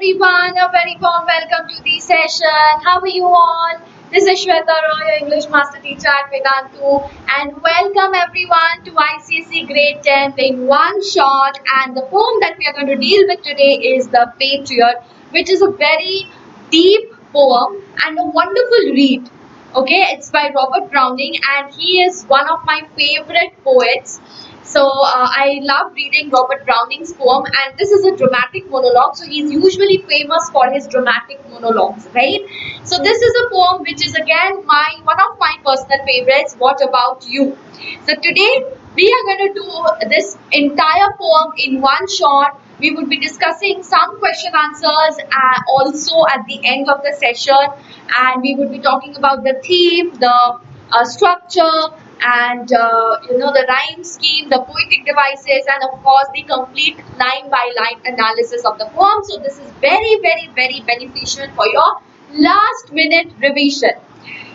everyone, a very warm welcome to the session. How are you all? This is Sweta, your English Master Teacher at Vedantu, and welcome everyone to ICSE Grade 10 in one shot. And the poem that we are going to deal with today is The Patriot, which is a very deep poem and a wonderful read. Okay, it's by Robert Browning, and he is one of my favorite poets. So I love reading Robert Browning's poem, and this is a dramatic monologue. So he's usually famous for his dramatic monologues, right? So this is a poem which is again one of my personal favorites. What about you? So today we are going to do this entire poem in one shot. We would be discussing some question answers also at the end of the session, and we would be talking about the theme, the structure, and the rhyme scheme, the poetic devices, and of course the complete line by line analysis of the poem. So this is very, very, very beneficial for your last minute revision.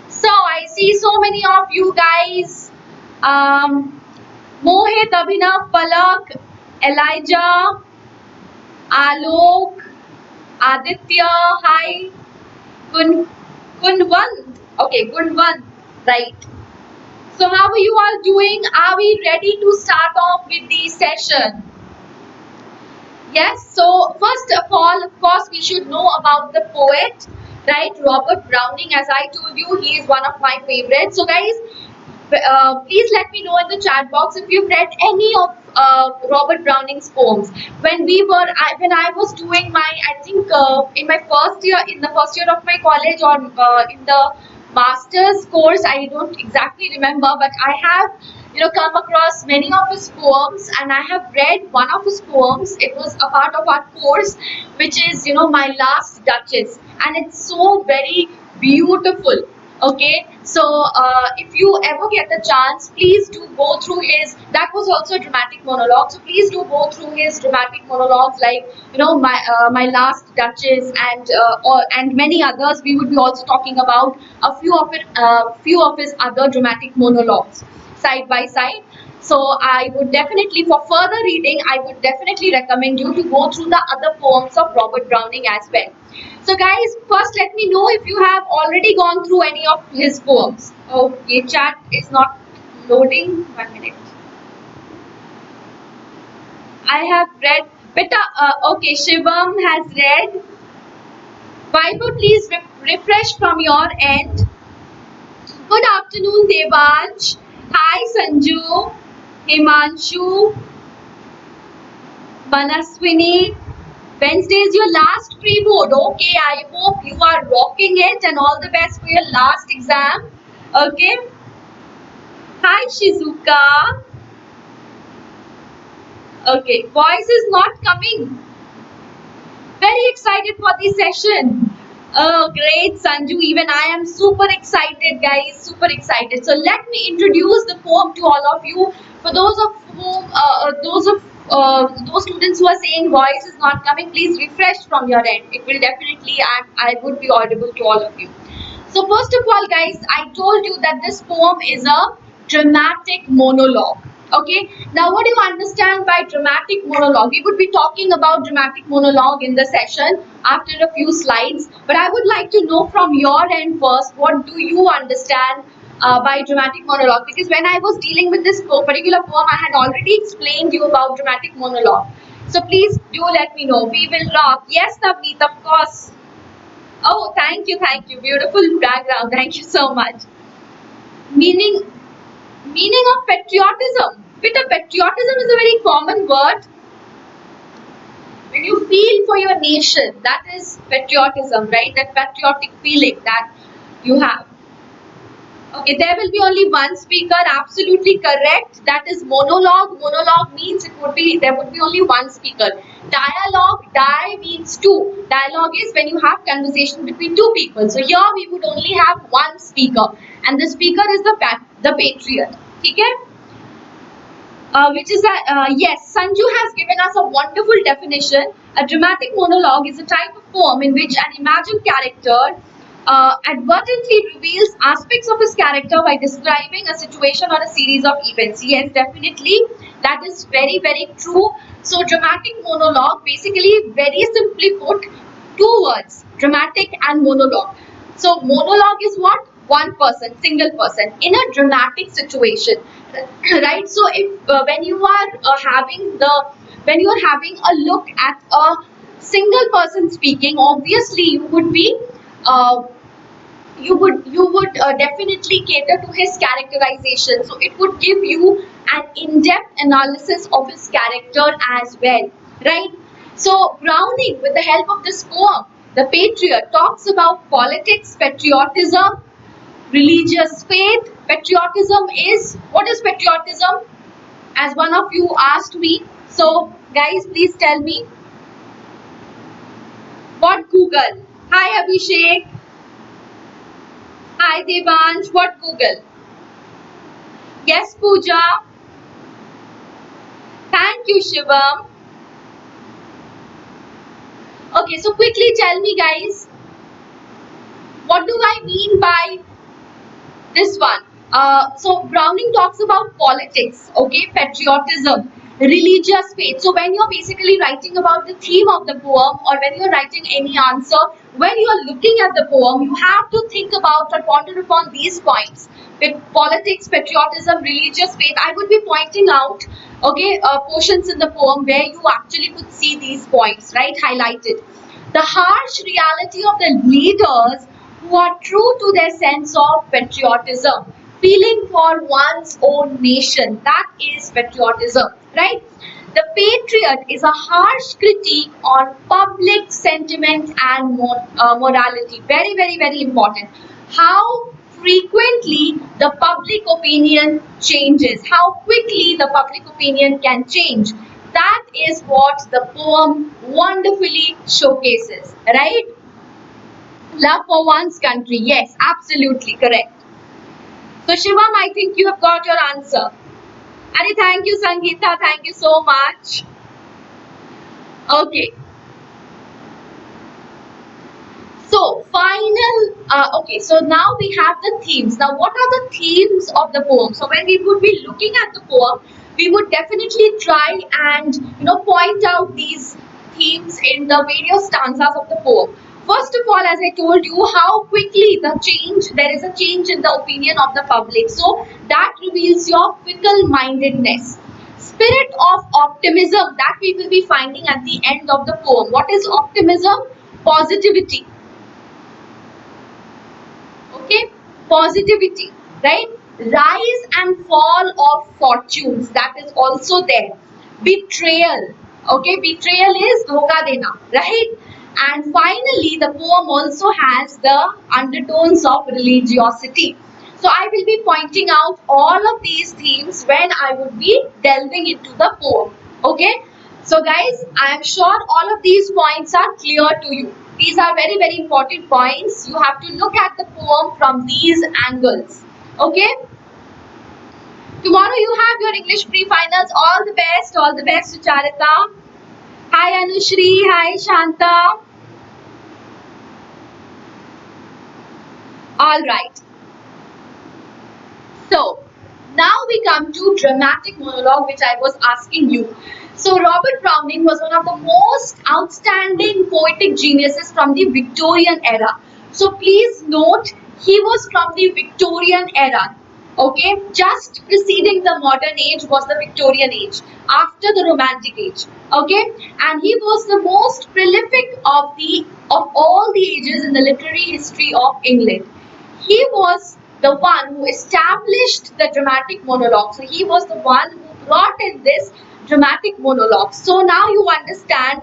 So I see so many of you guys. Mohit, Abhinav, Palak, Elijah, Alok, Aditya, hi, Gunwant. Okay, Gunwant, right. So how are you all doing? Are we ready to start off with the session? Yes, so first of all, of course, we should know about the poet, right? Robert Browning. As I told you, he is one of my favorites. So guys, please let me know in the chat box if you've read any of Robert Browning's poems. When I was doing my, I think in the first year of my college, or in the master's course, I don't exactly remember, but I have come across many of his poems, and I have read one of his poems. It was a part of our course, which is My Last Duchess, and it's so very beautiful. Okay, so if you ever get the chance, please do go through his. That was also a dramatic monologue, so please do go through his dramatic monologues, like My Last Duchess, and many others. We would be also talking about a few of his other dramatic monologues side by side. So I would definitely, for further reading, I would definitely recommend you to go through the other poems of Robert Browning as well. So guys, first let me know if you have already gone through any of his poems. Okay, chat is not loading. 1 minute. I have read. Okay, Shivam has read. Bible, please refresh from your end. Good afternoon, Devansh. Hi, Sanju, Himanshu, Manaswini. Wednesday is your last pre-board. Okay, I hope you are rocking it, and all the best for your last exam. Okay. Hi, Shizuka. Okay, voice is not coming. Very excited for the session. Oh, great, Sanju. Even I am super excited, guys. Super excited. So let me introduce the poem to all of you. For those of whom, those students who are saying voice is not coming, please refresh from your end. It will definitely, I would be audible to all of you. So first of all, guys, I told you that this poem is a dramatic monologue. Okay, now what do you understand by dramatic monologue? We would be talking about dramatic monologue in the session after a few slides, but I would like to know from your end first, what do you understand by dramatic monologue? Because when I was dealing with this particular poem, I had already explained you about dramatic monologue. So please do let me know. We will rock. Yes, Navneet, of course. Oh, thank you, beautiful background. Thank you so much. Meaning of patriotism. Patriotism is a very common word. When you feel for your nation, that is patriotism, right? That patriotic feeling that you have. Okay, there will be only one speaker. Absolutely correct. That is monologue. Monologue means there would be only one speaker. Dialogue, means two. Dialogue is when you have conversation between two people. So here we would only have one speaker, and the speaker is the patriot. Okay? Which is yes, Sanju has given us a wonderful definition. A dramatic monologue is a type of poem in which an imagined character advertently reveals aspects of his character by describing a situation or a series of events. Yes, definitely, that is very, very true. So dramatic monologue, basically, very simply put, Two words, dramatic and monologue. So monologue is what? One person, single person in a dramatic situation, right? So if when you are when you are having a look at a single person speaking, obviously uh, you would definitely cater to his characterization. So it would give you an in-depth analysis of his character as well, right? So Browning, with the help of this poem, The Patriot, talks about politics, patriotism, religious faith. Patriotism is, what is patriotism? As one of you asked me. So guys, please tell me. What Google? Hi Abhishek. Hi Devansh. What Google? Yes, Pooja. Thank you, Shivam. Okay, so quickly tell me, guys, what do I mean by this one? So Browning talks about politics, okay, patriotism, religious faith. So when you're basically writing about the theme of the poem, or when you're writing any answer, when you're looking at the poem, you have to think about or ponder upon these points. With politics, patriotism, religious faith, I would be pointing out, okay, portions in the poem where you actually could see these points, right, highlighted. The harsh reality of the leaders who are true to their sense of patriotism, feeling for one's own nation. That is patriotism, right? The Patriot is a harsh critique on public sentiment and morality. Very, very, very important. How frequently the public opinion changes, how quickly the public opinion can change. That is what the poem wonderfully showcases, right? Love for one's country. Yes, absolutely correct. So Shivam, I think you have got your answer. And thank you, Sangeeta. Thank you so much. Okay. So okay, so now we have the themes. Now what are the themes of the poem? So when we would be looking at the poem, we would definitely try and point out these themes in the various stanzas of the poem. First of all, as I told you, how quickly there is a change in the opinion of the public. So that reveals your fickle-mindedness. Spirit of optimism, that we will be finding at the end of the poem. What is optimism? Positivity. Okay, positivity, right? Rise and fall of fortunes, that is also there. Betrayal, okay, betrayal is dhoka dena, right? And finally, the poem also has the undertones of religiosity. So I will be pointing out all of these themes when I would be delving into the poem. Okay. So guys, I am sure all of these points are clear to you. These are very, very important points. You have to look at the poem from these angles. Okay. Tomorrow you have your English pre-finals. All the best, Sucharita. Hi Anushri, hi Shanta. All right. So now we come to dramatic monologue, which I was asking you. So Robert Browning was one of the most outstanding poetic geniuses from the Victorian era. So please note, he was from the Victorian era. Okay, just preceding the modern age was the Victorian age, after the Romantic age. Okay, and he was the most prolific of all the ages in the literary history of England. He was the one who established the dramatic monologue. So he was the one who brought in this dramatic monologue. So now you understand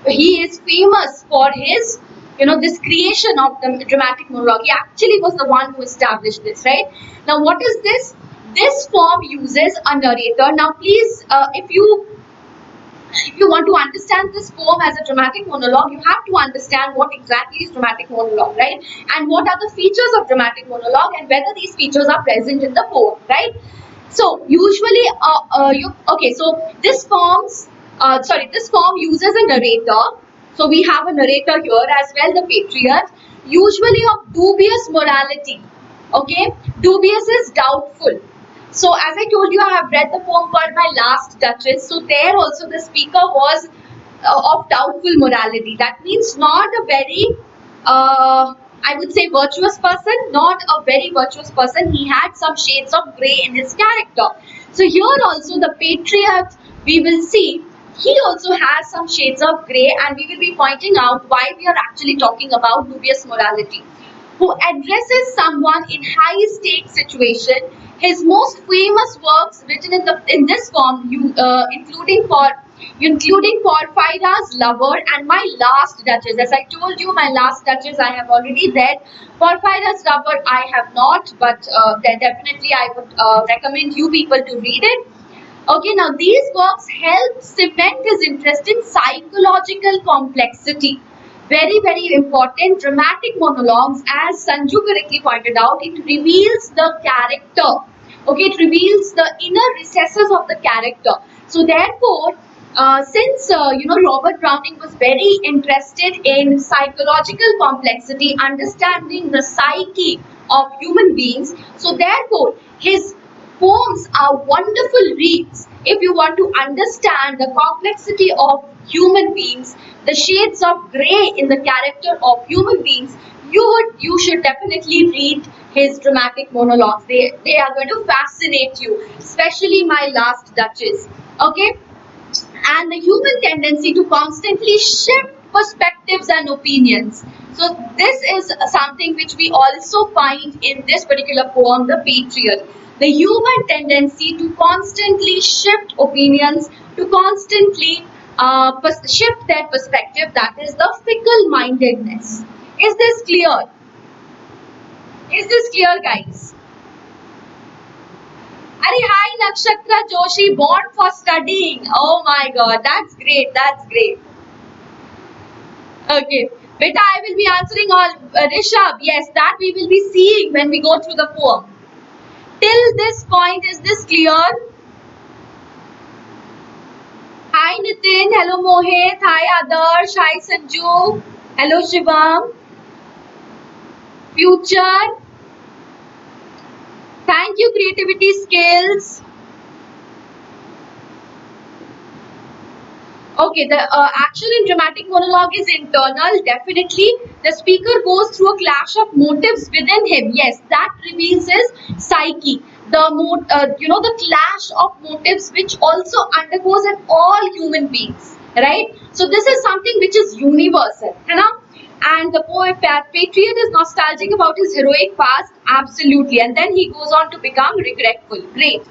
he is famous for his, this creation of the dramatic monologue. He actually was the one who established this, right? Now what is this? This form uses a narrator. Now please, if you want to understand this poem as a dramatic monologue, you have to understand what exactly is dramatic monologue, right? And what are the features of dramatic monologue and whether these features are present in the poem, right? So usually, so this this form uses a narrator. So we have a narrator here as well, the Patriot, usually of dubious morality. Okay, dubious is doubtful. So as I told you, I have read the poem called My Last Duchess. So there also the speaker was of doubtful morality. That means not a very, I would say, virtuous person, not a very virtuous person. He had some shades of grey in his character. So here also the Patriot, we will see, he also has some shades of grey, and we will be pointing out why we are actually talking about dubious morality. Who addresses someone in high stakes situation. His most famous works written in this form, including Porphyra's Lover and My Last Duchess. As I told you, My Last Duchess I have already read. Porphyra's Lover I have not, but then definitely I would recommend you people to read it. Okay, now these works help cement his interest in psychological complexity. Very, very important. Dramatic monologues, as Sanju correctly pointed out, it reveals the character. Okay, it reveals the inner recesses of the character. So therefore, since Robert Browning was very interested in psychological complexity, understanding the psyche of human beings, so therefore his poems are wonderful reads if you want to understand the complexity of human beings, the shades of grey in the character of human beings. You should definitely read his dramatic monologues. They are going to fascinate you, especially My Last Duchess. Okay, and the human tendency to constantly shift perspectives and opinions. So this is something which we also find in this particular poem, The Patriot. The human tendency to constantly shift opinions, to constantly shift their perspective, that is the fickle-mindedness. Is this clear? Is this clear, guys? Arey, hi Nakshatra Joshi, born for studying. Oh my god, that's great, that's great. Okay, beta, I will be answering all. Rishabh, yes, that we will be seeing when we go through the poem. Till this point, is this clear? Hi Nitin, hello Mohit, hi Adarsh, hi Sanju, hello Shivam, Future. Thank you, Creativity Skills. Okay, the action in dramatic monologue is internal, definitely. The speaker goes through a clash of motives within him. Yes, that reveals his psyche. The clash of motives which also undergoes in all human beings, right? So this is something which is universal, you know? And the poet Patriot is nostalgic about his heroic past, absolutely. And then he goes on to become regretful. Great.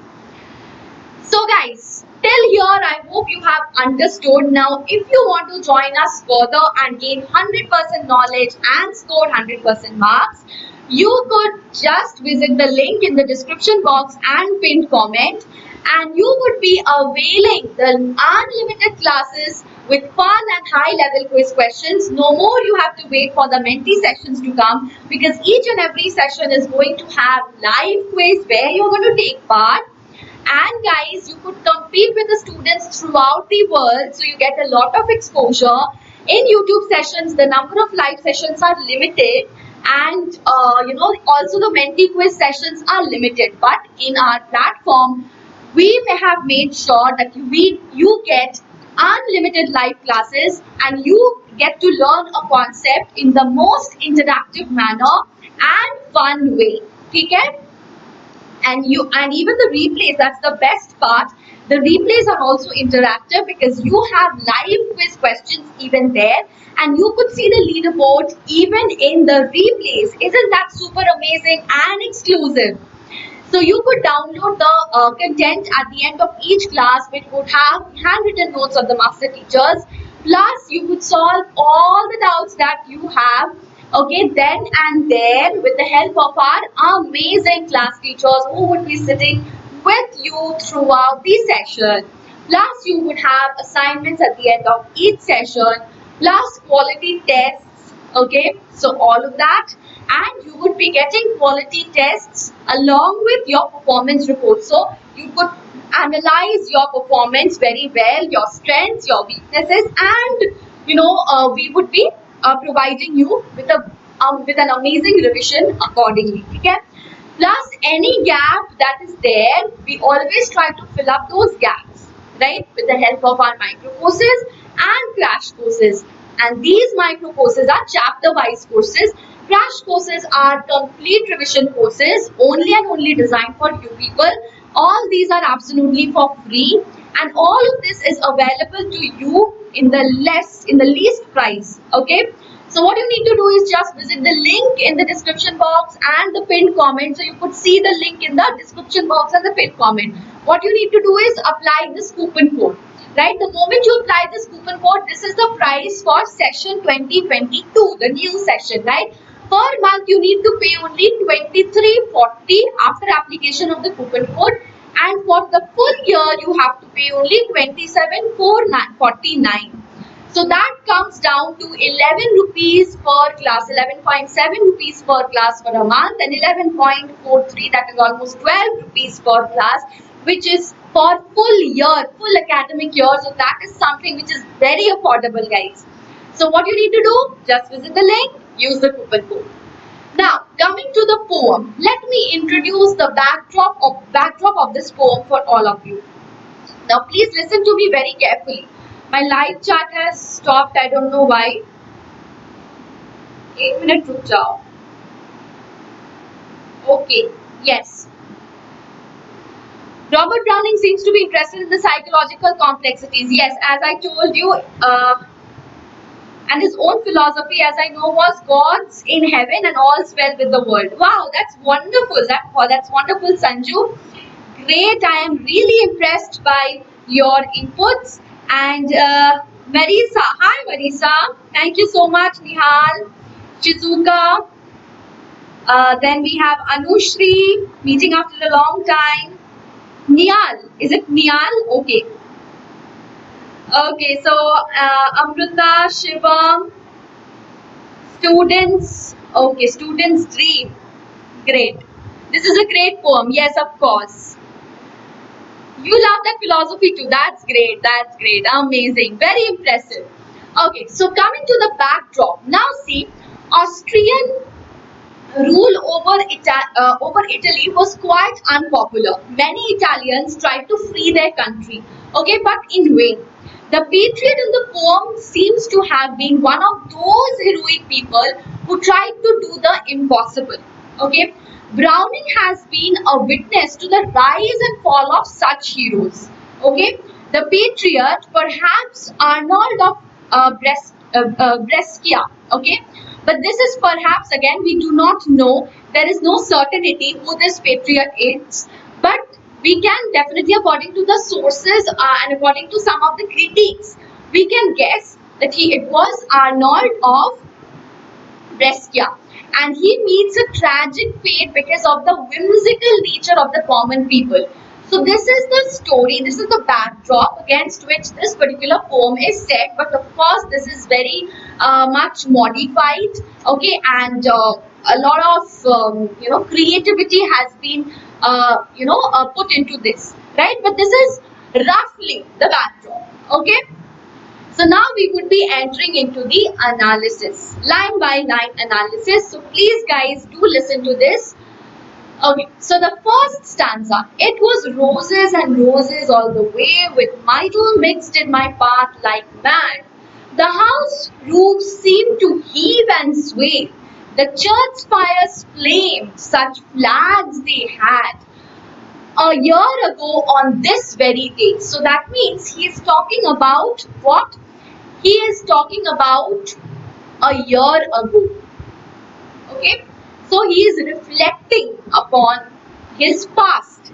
So guys, till here I hope you have understood. Now if you want to join us further and gain 100% knowledge and score 100% marks, you could just visit the link in the description box and pinned comment, and you would be availing the unlimited classes with fun and high level quiz questions. No more you have to wait for the mentee sessions to come, because each and every session is going to have live quiz where you're going to take part. And guys, you could compete with the students throughout the world, so you get a lot of exposure. In YouTube sessions, the number of live sessions are limited, and also the mentee quiz sessions are limited. But in our platform, we may have made sure that you get unlimited live classes, and you get to learn a concept in the most interactive manner and fun way. Okay? And even the replays, that's the best part. The replays are also interactive because you have live quiz questions even there, and you could see the leaderboard even in the replays. Isn't that super amazing and exclusive? So you could download the content at the end of each class, which would have handwritten notes of the master teachers. Plus, you could solve all the doubts that you have, okay, then and there, with the help of our amazing class teachers who would be sitting with you throughout the session. Plus, you would have assignments at the end of each session, plus quality tests, okay, so all of that. And you would be getting quality tests along with your performance report. So you could analyze your performance very well, your strengths, your weaknesses, and we would be providing you with an amazing revision accordingly. Okay. Plus, any gap that is there, we always try to fill up those gaps, right, with the help of our micro courses and crash courses. And these micro courses are chapter wise courses. Crash courses are complete revision courses, only and only designed for you people. All these are absolutely for free, and all of this is available to you in the least price. Okay, so what you need to do is just visit the link in the description box and the pinned comment. So you could see the link in the description box and the pinned comment. What you need to do is apply this coupon code. Right, the moment you apply this coupon code, this is the price for session 2022, the new session, right? Per month you need to pay only 23.40 after application of the coupon code, and for the full year you have to pay only 27.49. So that comes down to 11 rupees per class, 11.7 rupees per class for a month, and 11.43, that is almost 12 rupees per class, which is for full year, full academic year. So that is something which is very affordable, guys. So what you need to do, just visit the link, use the coupon code. Now coming to the poem, let me introduce the backdrop of this poem for all of you. Now please listen to me very carefully. My live chat has stopped, I don't know why. 1 minute रुक जाओ. Okay, yes. Robert Browning seems to be interested in the psychological complexities. Yes, as I told you, and his own philosophy, as I know, was God's in heaven and all's well with the world. Wow, that's wonderful. That's wonderful, Sanju. Great. I am really impressed by your inputs. And Marisa, hi Marisa. Thank you so much, Nihal, Shizuka. Then we have Anushri, meeting after a long time. Niyal, is it Niyal? Okay. Okay, so Amrita, Shivam, students. Okay, students' dream. Great. This is a great poem. Yes, of course. You love that philosophy too. That's great. That's great. Amazing. Very impressive. Okay, so coming to the backdrop. Now see, Austrian rule over Italy was quite unpopular. Many Italians tried to flee their country, okay, but in vain. The patriot in the poem seems to have been one of those heroic people who tried to do the impossible. Okay, Browning has been a witness to the rise and fall of such heroes. Okay, the patriot, perhaps Arnold of Brescia. Okay, but this is perhaps, again, we do not know. There is no certainty who this patriot is, but we can definitely, according to the sources and according to some of the critiques, we can guess that it was Arnold of Brescia, and he meets a tragic fate because of the whimsical nature of the common people. So this is the story, this is the backdrop against which this particular poem is set, but of course this is very much modified, okay, and a lot of creativity has been put into this, right? But this is roughly the backdrop, okay. So now we would be entering into the analysis, line by line analysis. So please guys, do listen to this. Okay, so the first stanza, it was roses and roses all the way, with myrtle mixed in my path like mad. The house roofs seemed to heave and sway, the church spires flamed, such flags they had. A year ago on this very day. So that means he is talking about what? He is talking about a year ago. Okay, so he is reflecting upon his past,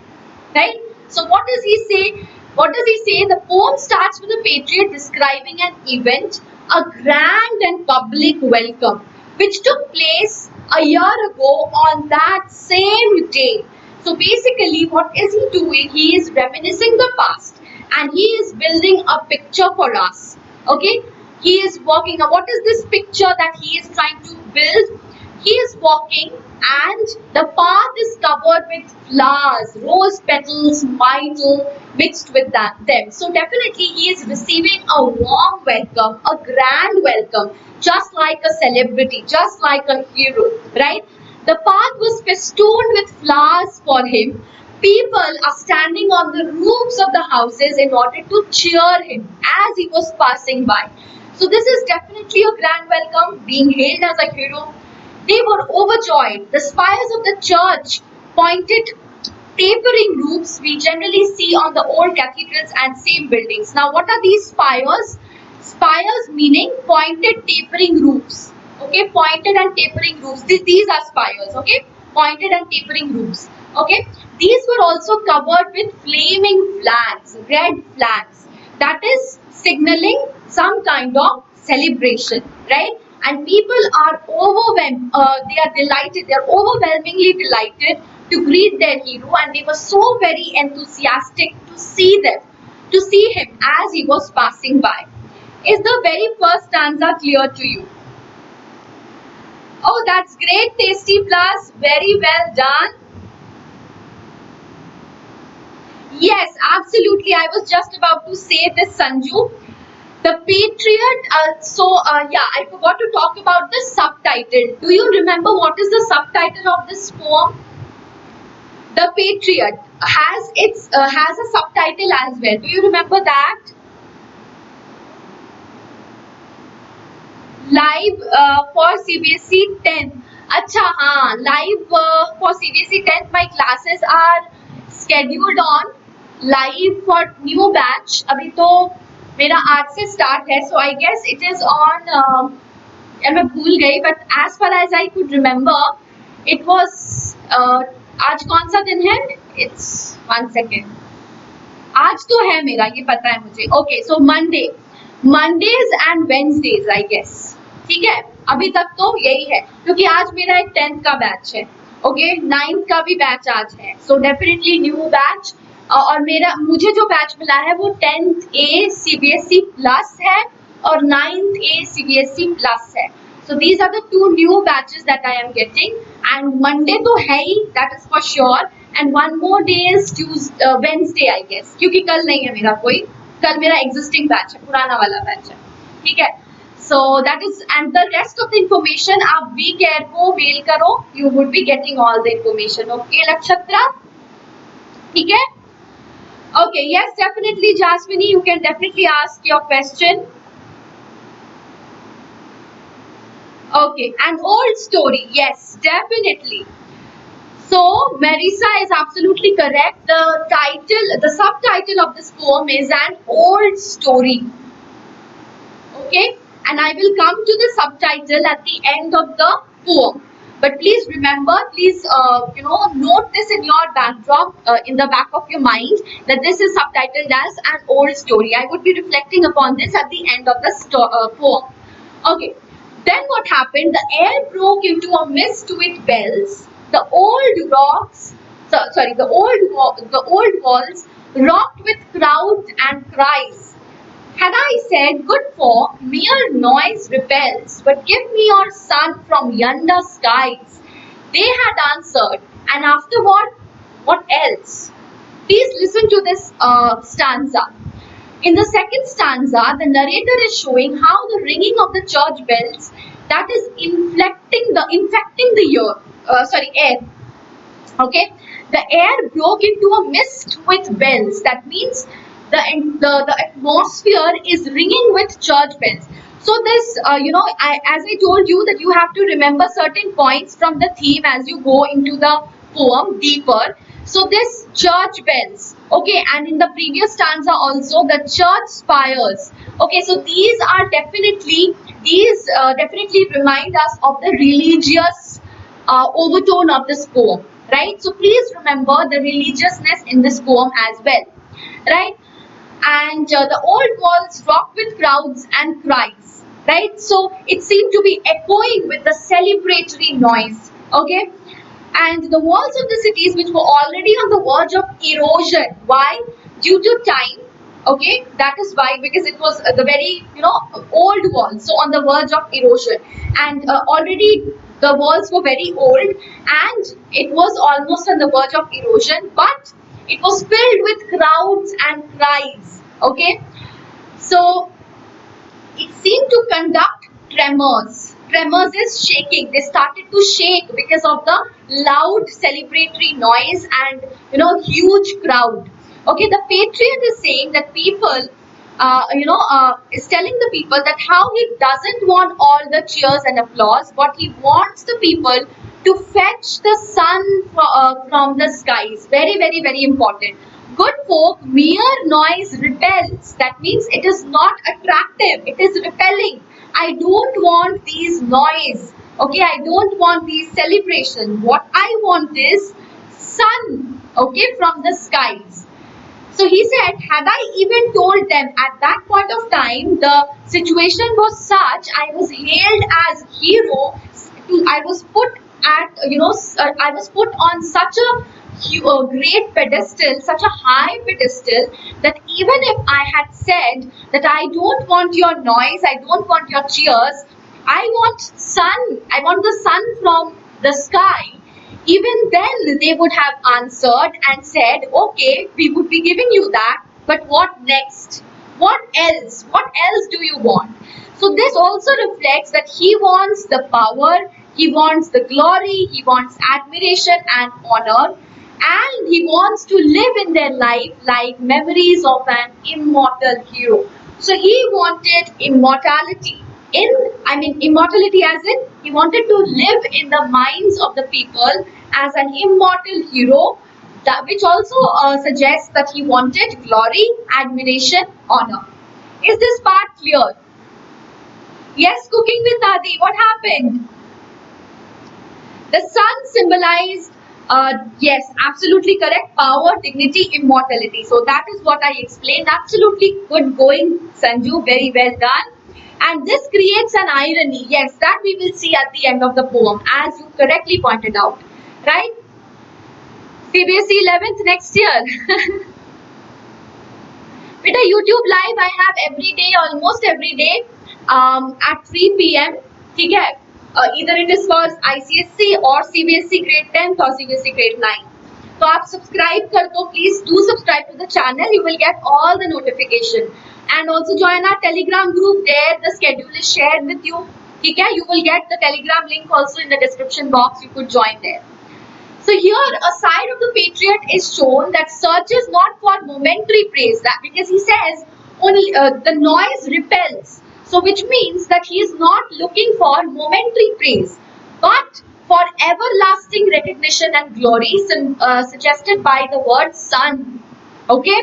right? So what does he say? What does he say? The poem starts with a patriot describing an event, a grand and public welcome, which took place a year ago on that same day. So basically, what is he doing? He is reminiscing the past, and he is building a picture for us. Okay, he is walking. Now, what is this picture that he is trying to build? He is walking, and the path is covered with flowers, rose petals, myrtle mixed with them. So definitely, he is receiving a warm welcome, a grand welcome, just like a celebrity, just like a hero, right? The path was festooned with flowers for him. People are standing on the roofs of the houses in order to cheer him as he was passing by. So this is definitely a grand welcome, being hailed as a hero. They were overjoyed. The spires of the church pointed tapering roofs we generally see on the old cathedrals and same buildings. Now, what are these spires? Spires meaning pointed tapering roofs. Okay, pointed and tapering roofs. These are spires. Okay, pointed and tapering roofs. Okay, these were also covered with flaming flags, red flags. That is signaling some kind of celebration, right? And people are overwhelmed. They are delighted. They are overwhelmingly delighted to greet their hero, and they were so very enthusiastic to see them, to see him as he was passing by. Is the very first stanza clear to you? Oh, that's great, Tasty Plus. Very well done. Yes, absolutely. I was just about to say this, Sanju. The Patriot, yeah, I forgot to talk about the subtitle. Do you remember what is the subtitle of this poem? The Patriot has a subtitle as well. Do you remember that? Live for CBSE 10th. अच्छा हाँ, live for CBSE 10th. My classes are scheduled on live for new batch. अभी तो मेरा आज से start है, so I guess it is on. यार मैं भूल गई, but as far as I could remember, it was. आज कौन सा दिन है? It's 1 second. आज तो है मेरा, ये पता है मुझे. Okay, so Mondays and Wednesdays, I guess. ठीक है, अभी तक तो यही है, क्योंकि आज मेरा एक 10th का बैच है. ओके, 9th का भी बैच आज है, सो डेफिनेटली न्यू बैच. और मुझे जो बैच मिला है वो 10th A CBSE प्लस है और 9th A CBSE प्लस है. So these are the two new batches that I am getting, and Monday तो है ही, that is for sure, and one more day is Wednesday I guess, क्योंकि कल नहीं है मेरा कोई, कल मेरा existing batch है, पुराना वाला batch है. ठीक है, so that is, and the rest of the information आप VCare को mail करो, you would be getting all the information. Okay, Lakshatra, ठीक है? Okay, yes, definitely, Jasmine, you can definitely ask your question. Okay, an old story, yes, definitely. So, Marisa is absolutely correct. The subtitle of this poem is an old story. Okay, and I will come to the subtitle at the end of the poem. But please remember, please note this in your backdrop, in the back of your mind, that this is subtitled as an old story. I would be reflecting upon this at the end of the poem. Okay. Then what happened? The air broke into a mist with bells. The old walls rocked with crowds and cries. Had I said, good for mere noise repels, but give me your sun from yonder skies. They had answered, and afterward, what else? Please listen to this stanza. In the second stanza, the narrator is showing how the ringing of the church bells, that is infecting the air. Okay, the air broke into a mist with bells. That means the atmosphere is ringing with church bells. So this, as I told you, that you have to remember certain points from the theme as you go into the poem deeper. So this church bells, okay, and in the previous stanza also the church spires. Okay, so these definitely remind us of the religious overtone of this poem, right? So please remember the religiousness in this poem as well, right? And the old walls rock with crowds and cries, right? So it seemed to be echoing with the celebratory noise, okay? And the walls of the cities, which were already on the verge of erosion. Why? Due to time. Okay, that is why, because it was the very old walls, so on the verge of erosion, and already the walls were very old, and it was almost on the verge of erosion, but it was filled with crowds and cries. Okay, so it seemed to conduct tremors tremors is shaking. They started to shake because of the loud celebratory noise and huge crowd. Okay, the Patriot is saying that people, is telling the people that how he doesn't want all the cheers and applause, but he wants the people to fetch the sun from the skies. Very, very, very important. Good folk, mere noise repels. That means it is not attractive. It is repelling. I don't want these noise. Okay, I don't want these celebration. What I want is sun. Okay, from the skies. So he said, had I even told them at that point of time, the situation was such, I was hailed as hero. I was put at, I was put on such a great pedestal, such a high pedestal, that even if I had said that I don't want your noise, I don't want your cheers, I want sun, I want the sun from the sky. Even then they would have answered and said, okay, we would be giving you that, but what next? What else? What else do you want? So this also reflects that he wants the power, he wants the glory, he wants admiration and honor, and he wants to live in their life like memories of an immortal hero. So he wanted immortality. Immortality as in he wanted to live in the minds of the people as an immortal hero, which also suggests that he wanted glory, admiration, honor. Is this part clear? Yes, cooking with Adi, what happened? The sun symbolized, yes, absolutely correct, power, dignity, immortality. So that is what I explained. Absolutely good going, Sanju, very well done. And this creates an irony. Yes, that we will see at the end of the poem, as you correctly pointed out. Right? CBSE 11th next year. With a YouTube live I have every day, almost every day, at 3 p.m. Okay? Either it is for ICSE or CBSE grade 10th or CBSE grade 9. So आप subscribe कर दो, please do subscribe to the channel. You will get all the notification. And also join our Telegram group. There the schedule is shared with you. Okay? You will get the Telegram link also in the description box. You could join there. So here a side of the Patriot is shown that searches not for momentary praise, that because he says only the noise repels. So which means that he is not looking for momentary praise, but for everlasting recognition and glory, suggested by the word sun. Okay,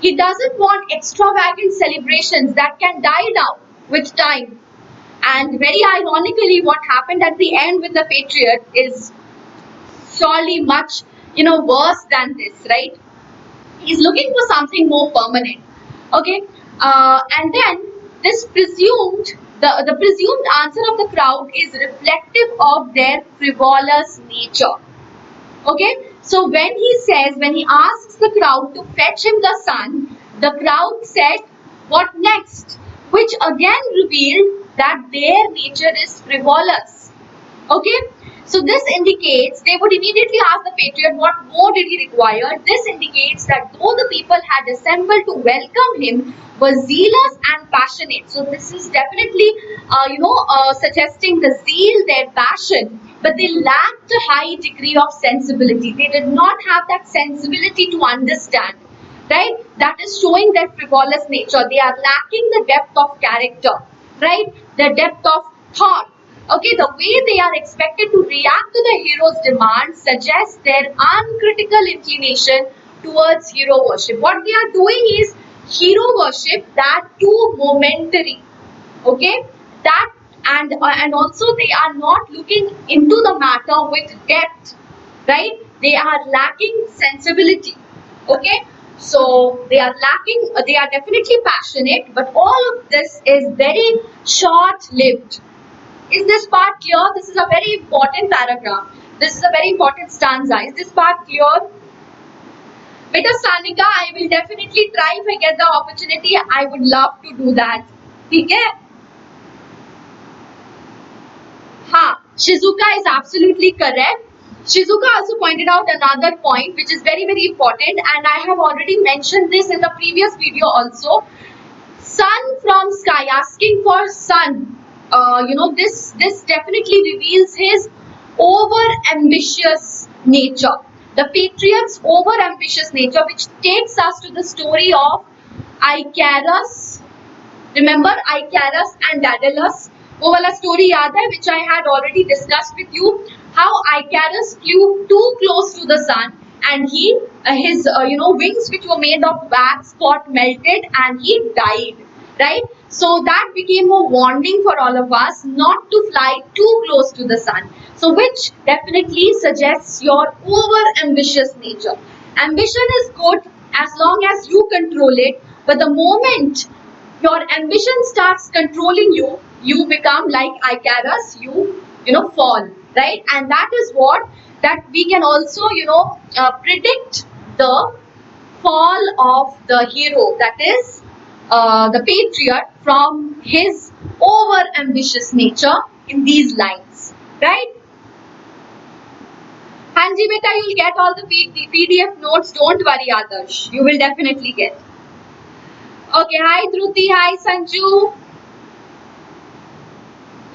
he doesn't want extravagant celebrations that can die down with time. And very ironically, what happened at the end with the Patriot is surely much worse than this, right? He's looking for something more permanent. Okay, and then this presumed the presumed answer of the crowd is reflective of their frivolous nature. Okay, so when he asks the crowd to fetch him the sun, the crowd said, what next? Which again revealed that their nature is frivolous. Okay, so this indicates, they would immediately ask the Patriot what more did he require. This indicates that though the people had assembled to welcome him, were zealous and passionate. So this is definitely suggesting the zeal, their passion, but they lacked a high degree of sensibility. They did not have that sensibility to understand, right? That is showing their frivolous nature. They are lacking the depth of character, right? The depth of thought. Okay, the way they are expected to react to the hero's demand suggests their uncritical inclination towards hero worship. What they are doing is hero worship, that too momentary. Okay, that and also they are not looking into the matter with depth, right? They are lacking sensibility. Okay, so they are lacking. They are definitely passionate, but all of this is very short-lived. Is this part clear? This is a very important paragraph. This is a very important stanza. Is this part clear? Beta Sanika, I will definitely try if I get the opportunity. I would love to do that. Okay? Ha, Shizuka is absolutely correct. Shizuka also pointed out another point which is very, very important, and I have already mentioned this in the previous video also. Sun from sky, asking for sun. this definitely reveals his over ambitious nature, the patriot's over ambitious nature, which takes us to the story of Icarus. Remember Icarus and Daedalus? वो वाला story याद है, which I had already discussed with you, how Icarus flew too close to the sun and his wings, which were made of wax, got melted and he died, right? So that became a warning for all of us not to fly too close to the sun, so which definitely suggests your over ambitious nature. Ambition is good as long as you control it, but the moment your ambition starts controlling you, you become like Icarus, you fall, right? And that is what that we can also predict the fall of the hero, that is the patriot, from his over ambitious nature in these lines, right? Hanji beta, you'll get all the PDF notes, don't worry Adarsh, you will definitely get. Okay, hi Dhruti, hi Sanju.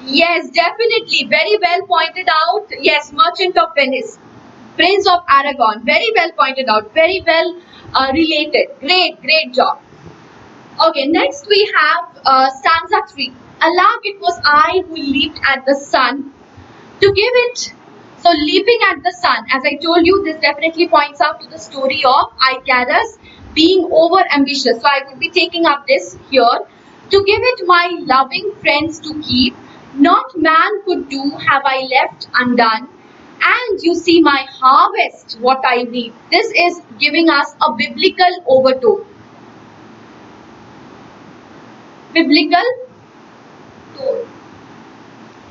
Yes, definitely, very well pointed out. Yes, Merchant of Venice, Prince of Aragon, very well pointed out, very well related. Great job. Okay, next we have stanza 3. Alas, it was I who leaped at the sun to give it. So leaping at the sun, as I told you, this definitely points out to the story of Icarus being over ambitious. So I would be taking up this here. To give it my loving friends to keep, not man could do have I left undone. And you see my harvest, what I reap. This is giving us a biblical overtone. Biblical tone.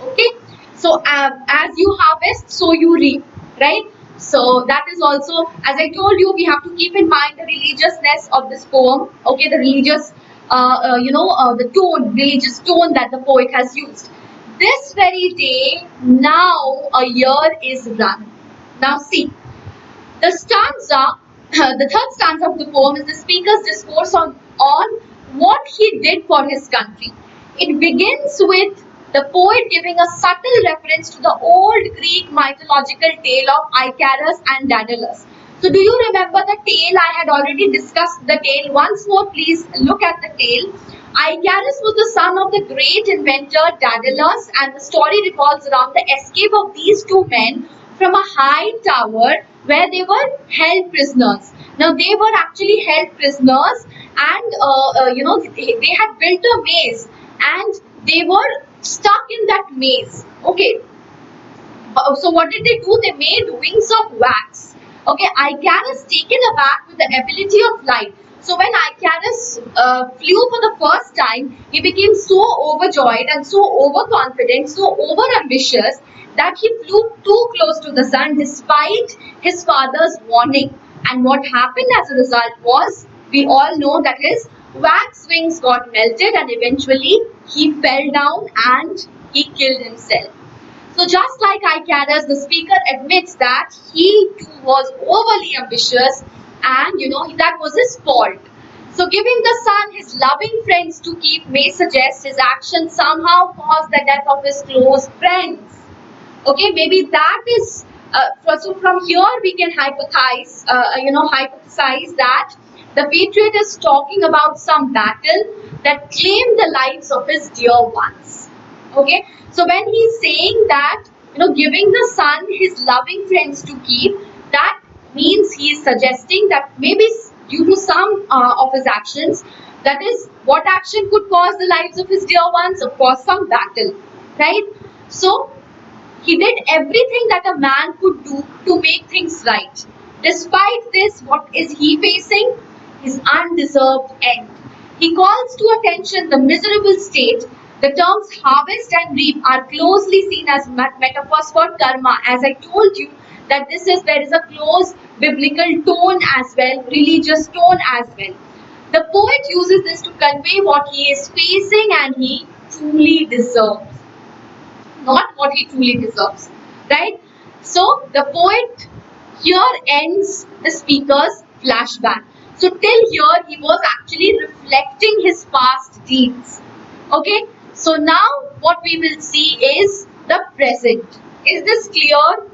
Okay. So as you harvest, so you reap, right? So that is also, as I told you, we have to keep in mind the religiousness of this poem. Okay, the religious, the tone, religious tone that the poet has used. This very day, now a year is run. Now see, the stanza, the third stanza of the poem is the speaker's discourse on what he did for his country. It begins with the poet giving a subtle reference to the old Greek mythological tale of Icarus and Daedalus. So do you remember the tale? I had already discussed the tale. Once more, please look at the tale. Icarus was the son of the great inventor Daedalus, and the story revolves around the escape of these two men from a high tower where they were held prisoners. Now they were actually held prisoners, and they had built a maze, and they were stuck in that maze. Okay, so what did they do? They made wings of wax. Okay, Icarus, taken aback with the ability of light. So when Icarus flew for the first time, he became so overjoyed and so overconfident, so overambitious, that he flew too close to the sun despite his father's warning. And what happened as a result was, we all know that his wax wings got melted and eventually he fell down and he killed himself. So just like Icarus, the speaker admits that he too was overly ambitious, and that was his fault. So giving the son his loving friends to keep may suggest his action somehow caused the death of his close friends. Okay, maybe that is, so from here we can hypothesize that the patriot is talking about some battle that claimed the lives of his dear ones. Okay, so when he's saying that, giving the son his loving friends to keep, that means he is suggesting that maybe due to some of his actions, that is, what action could cause the lives of his dear ones? Of course, some battle, right? So he did everything that a man could do to make things right. Despite this, what is he facing? His undeserved end. He calls to attention the miserable state. The terms harvest and reap are closely seen as metaphors for karma. As I told you, that there is a close biblical tone as well, religious tone as well. The poet uses this to convey what he is facing and he truly deserves, not what he truly deserves, right? So the poet here ends the speaker's flashback. So till here he was actually reflecting his past deeds. Okay, So now what we will see is the present. Is this clear?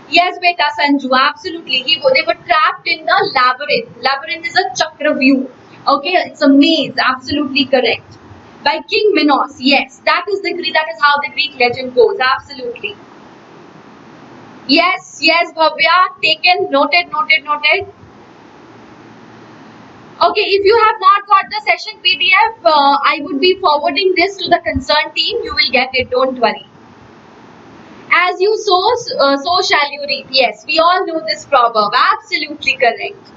Yes, beta Sanju, absolutely. They were trapped in the labyrinth. Labyrinth is a chakra view. Okay, it's a maze. Absolutely correct. By King Minos. Yes, that is how the Greek legend goes. Absolutely. Yes, yes, Bhavya. Taken, noted, noted, noted. Okay, if you have not got the session PDF, I would be forwarding this to the concerned team. You will get it. Don't worry. As you sow, so shall you reap. Yes, we all know this proverb. Absolutely correct.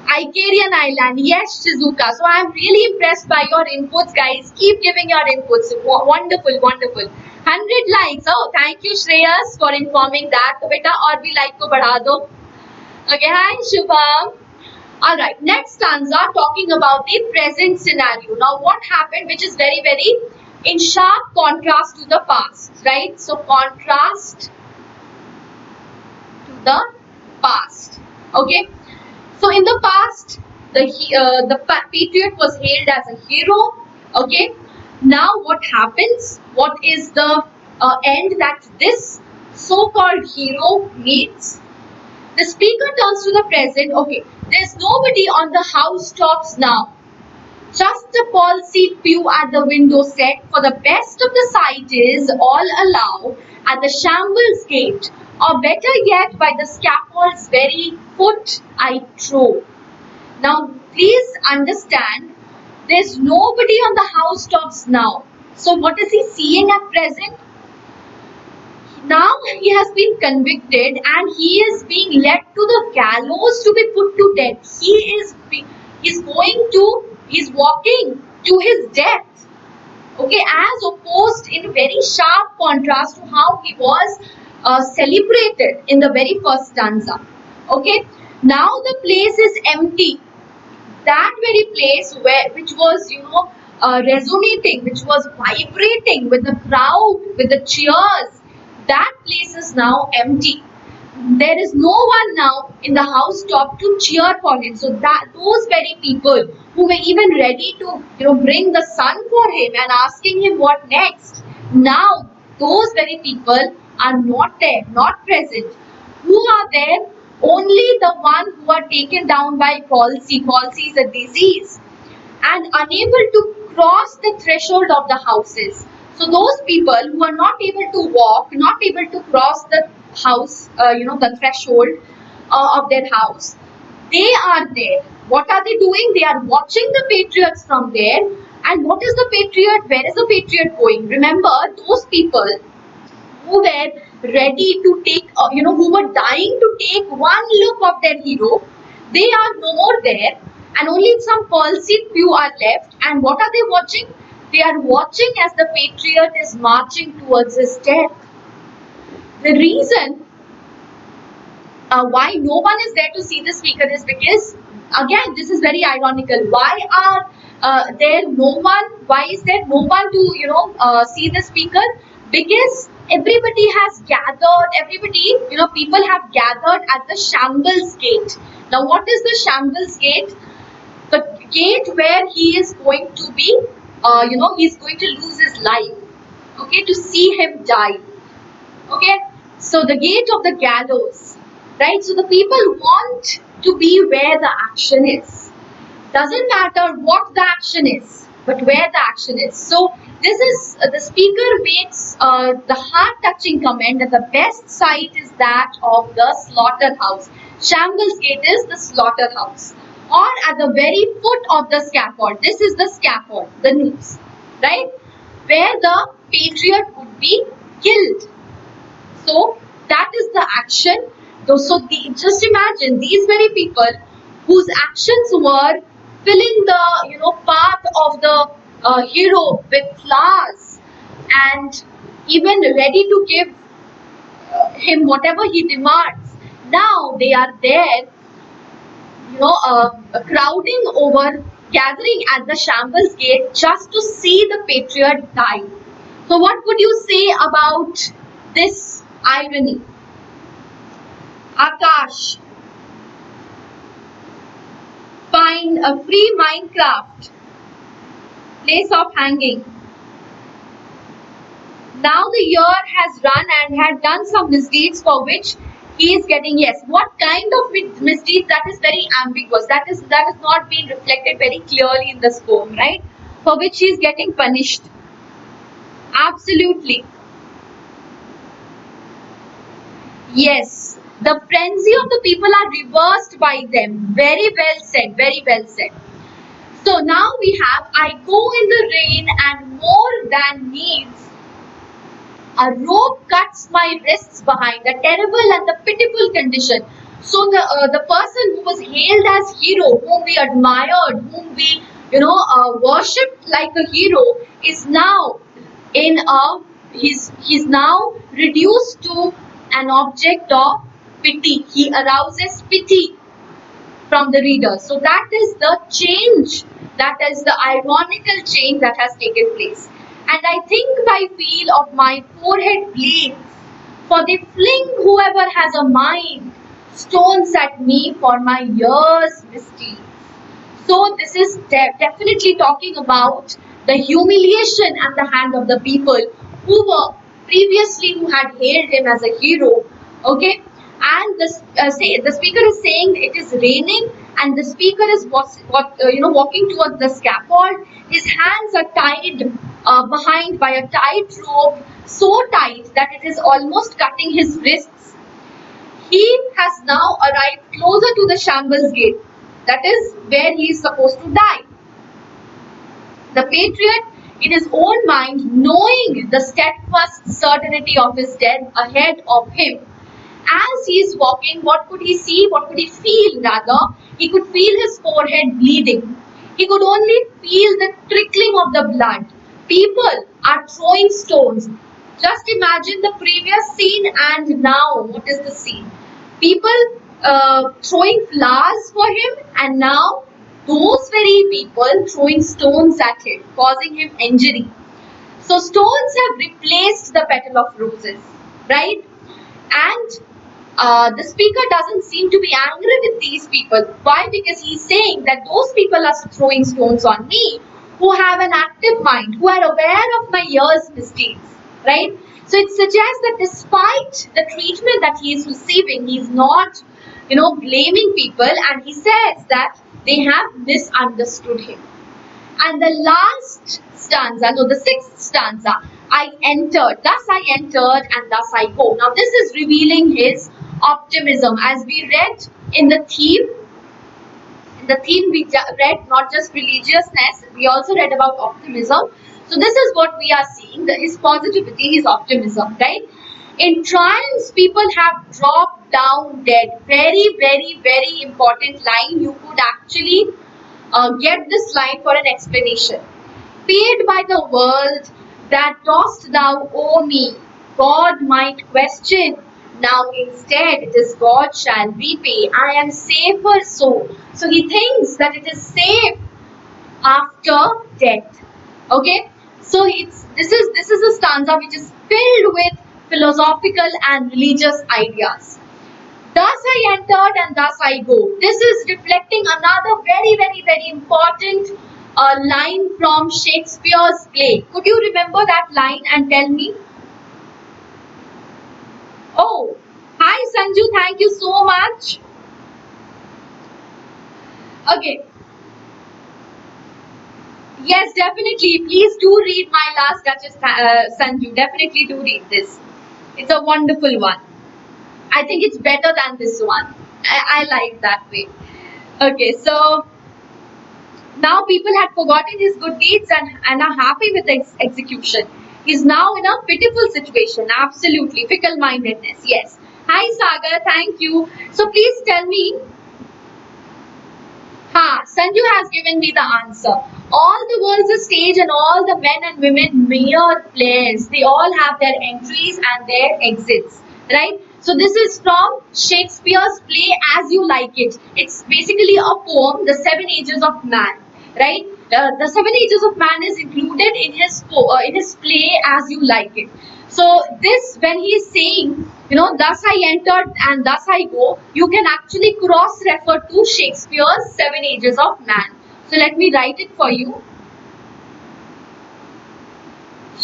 Icarian Island. Yes, Shizuka. So I am really impressed by your inputs, guys. Keep giving your inputs. Wonderful, wonderful. 100 likes. Oh, thank you, Shreyas, for informing that. So, beta, aur bhi like ko badha do. Okay, hi, Shubham. Alright, next stanza talking about the present scenario. Now, what happened, which is very, very in sharp contrast to the past, right? So, contrast to the past. Okay. So, in the past, the Patriot was hailed as a hero. Okay. Now, what happens? What is the end that this so-called hero meets? The speaker turns to the present. Okay, there's nobody on the housetops now. Just a palsied pew at the window set for the best of the sight is all allow at the shambles gate, or better yet, by the scaffold's very foot I trove. Now, please understand, there's nobody on the housetops now. So, what is he seeing at present? Now he has been convicted and he is being led to the gallows to be put to death. He's walking to his death. Okay, as opposed in very sharp contrast to how he was celebrated in the very first stanza. Okay, now the place is empty. That very place which was resonating, which was vibrating with the crowd, with the cheers, that place is now empty. There is no one now in the housetop to cheer for him. So that those very people who were even ready to bring the sun for him and asking him what next, now those very people are not there, not present. Who are there? Only the one who are taken down by palsy. Palsy is a disease and unable to cross the threshold of the houses. So those people who are not able to walk, not able to cross the house, the threshold of their house, they are there. What are they doing? They are watching the patriots from there. And what is the patriot? Where is the patriot going? Remember, those people who were ready to take, who were dying to take one look of their hero, they are no more there. And only some palsied few are left. And what are they watching? They are watching as the patriot is marching towards his death. The reason why no one is there to see the speaker is because, again, this is very ironical. Why are there no one? Why is there no one to see the speaker? Because everybody has gathered. Everybody, people have gathered at the shambles gate. Now, what is the shambles gate? The gate where he is going to be, he's going to lose his life. Okay, to see him die. Okay, so the gate of the gallows, right? So the people want to be where the action is. Doesn't matter what the action is, but where the action is. So this is the speaker makes the heart-touching comment that the best site is that of the slaughterhouse. Shambles gate is the slaughterhouse, or at the very foot of the scaffold. This is the scaffold, the noose, right? Where the patriot would be killed. So that is the action. So just imagine these very people whose actions were filling the path of the hero with flowers and even ready to give him whatever he demands. Now they are there, crowding over, gathering at the shambles gate just to see the patriot die. So what would you say about this irony? Akash, find a free Minecraft. Place of hanging. Now the year has run and had done some misdeeds for which he is getting, yes. What kind of misdeeds? That is very ambiguous. That is not being reflected very clearly in this poem, right? For which he is getting punished. Absolutely. Yes. The frenzy of the people are reversed by them. Very well said. Very well said. So now we have I go in the rain and more than needs. A rope cuts my wrists behind, a terrible and the pitiful condition. So the person who was hailed as hero, whom we admired, whom we worshipped like a hero, is now in a he's now reduced to an object of pity. He arouses pity from the reader. So that is the change, that is the ironical change that has taken place. And I think by feel of my forehead bleeds, for they fling whoever has a mind stones at me for my years' misdeeds. So this is definitely talking about the humiliation at the hand of the people who were previously who had hailed him as a hero. Okay, and the speaker is saying it is raining, and the speaker is walking towards the scaffold. His hands are tied behind by a tight rope, so tight that it is almost cutting his wrists. He has now arrived closer to the shambles gate. That is where he is supposed to die. The patriot, in his own mind, knowing the steadfast certainty of his death ahead of him, as he is walking, what could he see? What could he feel rather? He could feel his forehead bleeding. He could only feel the trickling of the blood. People are throwing stones. Just imagine the previous scene and now what is the scene? People throwing flowers for him, and now those very people throwing stones at him, causing him injury. So stones have replaced the petal of roses, right? And the speaker doesn't seem to be angry with these people. Why? Because he's saying that those people are throwing stones on me who have an active mind, who are aware of my years' misdeeds, right? So it suggests that despite the treatment that he is receiving, he is not, blaming people, and he says that they have misunderstood him. And the last stanza, no, the sixth stanza, I entered, thus I entered and thus I go. Now this is revealing his optimism. As we read in the theme we read not just religiousness, we also read about optimism. So this is what we are seeing, his positivity, his optimism, right? In triumphs, people have dropped down dead. Very, very, very important line. You could actually get this line for an explanation. Paid by the world, that dost thou owe me, God might question. Now instead it is God shall repay. I am safer so. So he thinks that it is safe after death. Okay. So this is a stanza which is filled with philosophical and religious ideas. Thus I entered and thus I go. This is reflecting another very, very, very important line from Shakespeare's play. Could you remember that line and tell me? Oh, hi Sanju, thank you so much. Okay. Yes, definitely. Please do read My Last Duchess, Sanju. Definitely do read this. It's a wonderful one. I think it's better than this one. I like that way. Okay, so now people had forgotten his good deeds and are happy with his execution. He's now in a pitiful situation. Absolutely. Fickle-mindedness. Yes. Hi, Sagar. Thank you. So please tell me. Sanju has given me the answer. All the world's a stage and all the men and women mere players. They all have their entries and their exits. Right? So this is from Shakespeare's play As You Like It. It's basically a poem, The Seven Ages of Man. Right? The Seven Ages of Man is included in his play As You Like It. So this, when he is saying, thus I entered and thus I go, you can actually cross-refer to Shakespeare's Seven Ages of Man. So let me write it for you.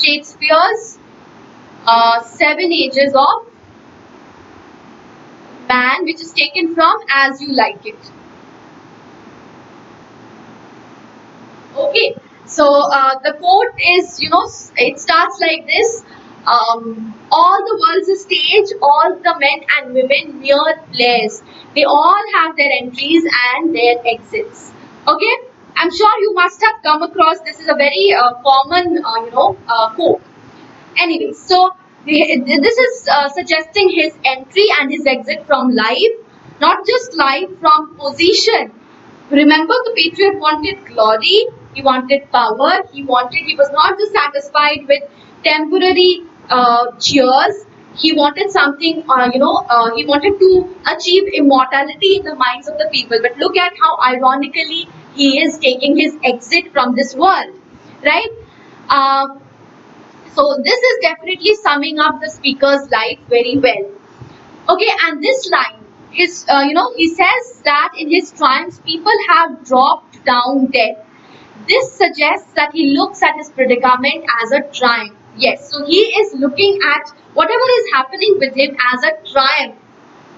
Shakespeare's Seven Ages of Man, which is taken from As You Like It. Okay, so the quote is, it starts like this. All the world's a stage, all the men and women mere players. They all have their entries and their exits. Okay, I'm sure you must have come across this. Is a very common, quote. Anyway, so this is suggesting his entry and his exit from life, not just life, from position. Remember, the Patriot wanted glory, he wanted power, he was not just satisfied with temporary cheers. He wanted something, he wanted to achieve immortality in the minds of the people. But look at how ironically he is taking his exit from this world, right? Uh, so this is definitely summing up the speaker's life very well. Okay, and this line, he says that in his triumphs, people have dropped down dead. This suggests that he looks at his predicament as a triumph. Yes, so he is looking at whatever is happening with him as a triumph.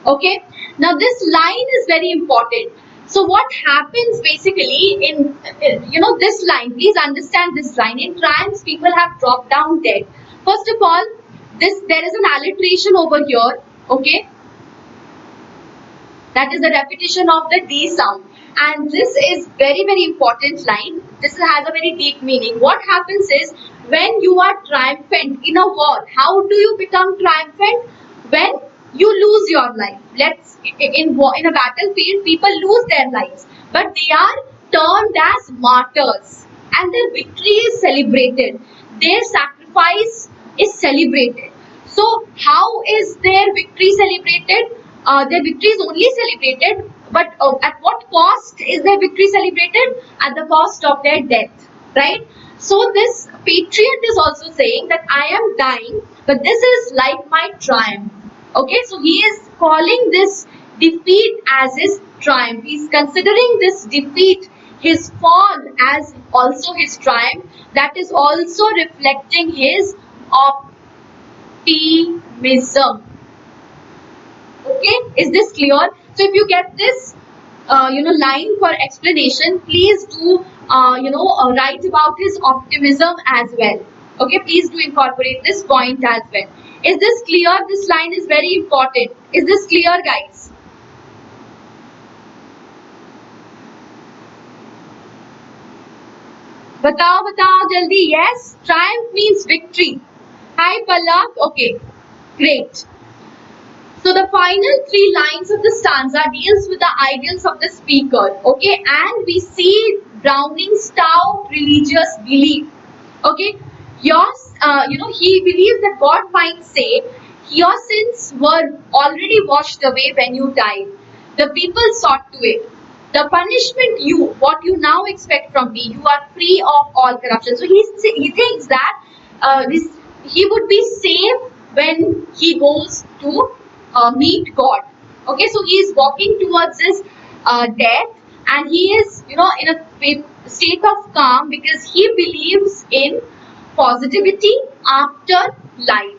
Okay, now this line is very important. So what happens basically in this line? Please understand this line. In triumphs, people have dropped down dead. First of all, there is an alliteration over here. Okay, that is the repetition of the D sound, and this is very important line. This has a very deep meaning. What happens is, when you are triumphant in a war, how do you become triumphant? When you lose your life. In a battlefield, people lose their lives, but they are termed as martyrs, and their victory is celebrated, their sacrifice is celebrated. So how is their victory celebrated? Their victory is only celebrated, but at what cost is their victory celebrated? At the cost of their death, right? So this Patriot is also saying that I am dying, but this is like my triumph. Okay, so he is calling this defeat as his triumph. He is considering this defeat, his fall, as also his triumph. That is also reflecting his optimism. Okay, is this clear? So if you get this line for explanation, please do write about his optimism as well. Okay, please do incorporate this point as well. Is this clear? This line is very important. Is this clear, guys? Batao jaldi. Yes, triumph means victory. Hi Pallak. Okay, great. So the final three lines of the stanza deals with the ideals of the speaker. Okay, and we see Browning's stout religious belief. Okay, he believes that God might say, your sins were already washed away when you died. The people sought to it. The punishment what you now expect from me, you are free of all corruption. So he thinks that he would be safe when he goes to meet God. Okay, so he is walking towards his death, and he is in a state of calm because he believes in positivity after life.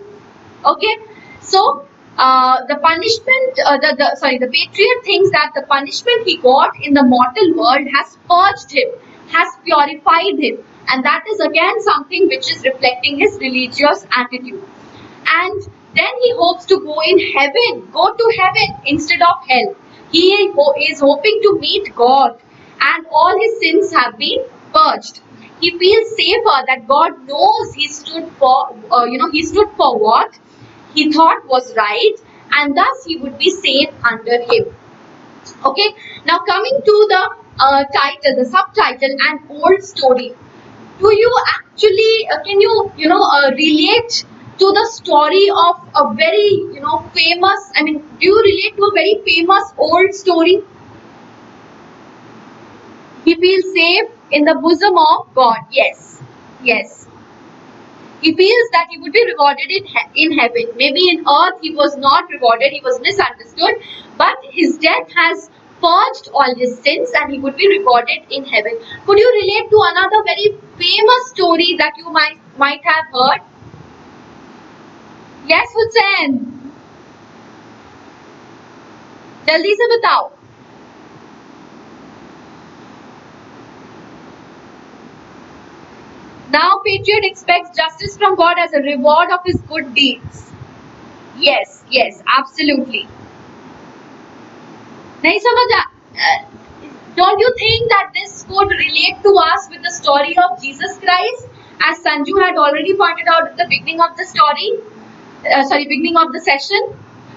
Okay, so the punishment, the Patriot thinks that the punishment he got in the mortal world has purged him, has purified him, and that is again something which is reflecting his religious attitude. And then he hopes to go to heaven instead of hell. He is hoping to meet God, and all his sins have been purged. He feels safer that God knows he stood for what he thought was right, and thus he would be safe under him. Okay, now coming to the title, the subtitle, An Old Story. Do you actually, can you, relate to the story of a very, famous, do you relate to a very famous old story? He feels safe in the bosom of God. Yes, yes. He feels that he would be rewarded in heaven. Maybe in earth he was not rewarded, he was misunderstood, but his death has purged all his sins and he would be rewarded in heaven. Could you relate to another very famous story that you might might have heard. Yes, Hussein, जल्दी से बताओ. Now Patriot expects justice from God as a reward of his good deeds. Yes, yes, absolutely. नहीं समझ don't you think that this could relate to us with the story of Jesus Christ, as Sanju had already pointed out at the beginning of the story, beginning of the session?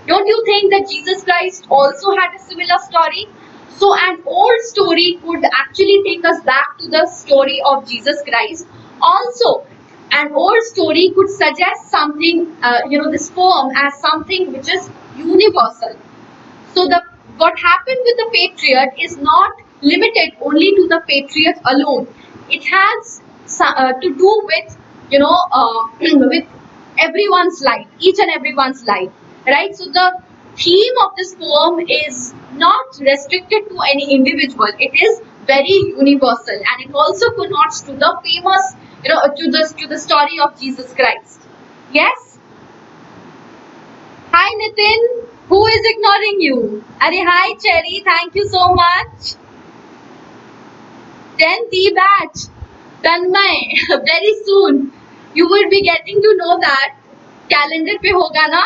Don't you think that Jesus Christ also had a similar story? So an old story could actually take us back to the story of Jesus Christ. Also, an old story could suggest something, this poem as something which is universal. So what happened with the Patriot is not limited only to the Patriot alone. It has to do with with everyone's life, each and everyone's life, right? So the theme of this poem is not restricted to any individual. It is very universal, and it also connotes to the famous, to the story of Jesus Christ. Yes. Hi Nitin, who is ignoring you? Arey hi Cherry, thank you so much. 10th E batch, Tanmay, very soon you will be getting to know that. Calendar पे होगा ना?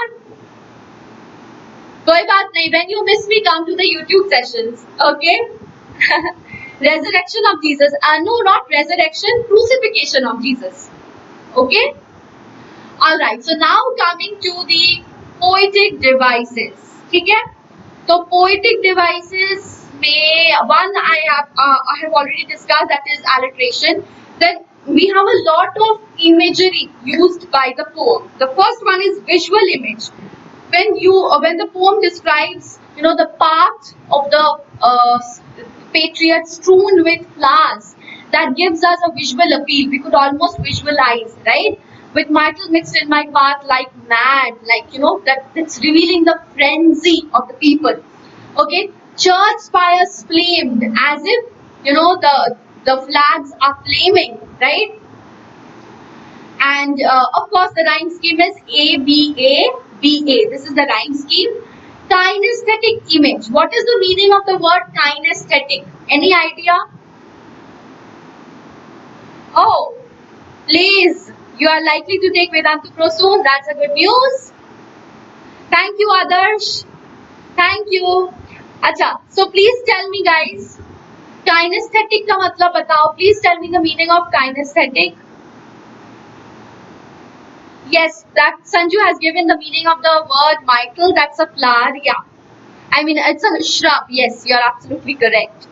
कोई बात नहीं. When you miss me, come to the YouTube sessions. Okay? Resurrection of Jesus. No, not resurrection. Crucifixion of Jesus. Okay? Alright. So now coming to the poetic devices. ठीक है? तो poetic devices में one I have already discussed, that is alliteration. Then we have a lot of imagery used by the poem. The first one is visual image. When the poem describes the path of the Patriot strewn with flowers, that gives us a visual appeal. We could almost visualize, right? With myrtle mixed in my path like mad, that's revealing the frenzy of the people. Okay, church spires flamed as if the flags are flaming, right? And of course the rhyme scheme is ABA. This is the rhyme scheme. Kinesthetic image. What is the meaning of the word kinesthetic? Any idea? Oh, please. You are likely to take Vedantu Pro soon. That's a good news. Thank you, Adarsh. Thank you. Acha. So please tell me, guys. Kinesthetic का मतलब बताओ. Please tell me the meaning of kinesthetic. Yes, that Sanju has given the meaning of the word myrtle. That's a flower. Yeah. I mean, it's a shrub. Yes, you are absolutely correct.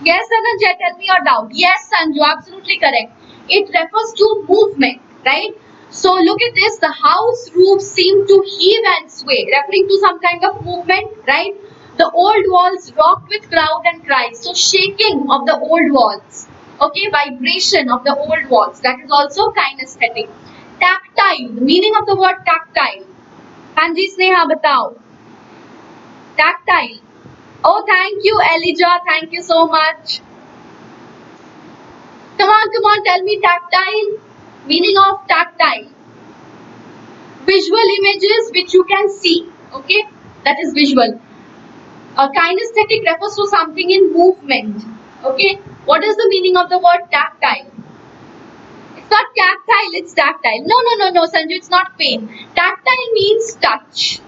Yes, Dhananjay, tell me your doubt. Yes, Sanju, absolutely correct. It refers to movement, right? So look at this. The house roofs seem to heave and sway, referring to some kind of movement, right? The old walls rocked with crowd and cries. So shaking of the old walls. Okay, vibration of the old walls. That is also kinesthetic. Tactile. The meaning of the word tactile. Hanji Sneha, batao. Tactile. Oh, thank you, Elijah. Thank you so much. Come on. Tell me tactile. Meaning of tactile. Visual images which you can see. Okay, that is visual. Kinesthetic refers to something in movement. Okay, what is the meaning of the word tactile? It's not tactile, it's tactile. No, Sanju, it's not pain. Tactile means touch.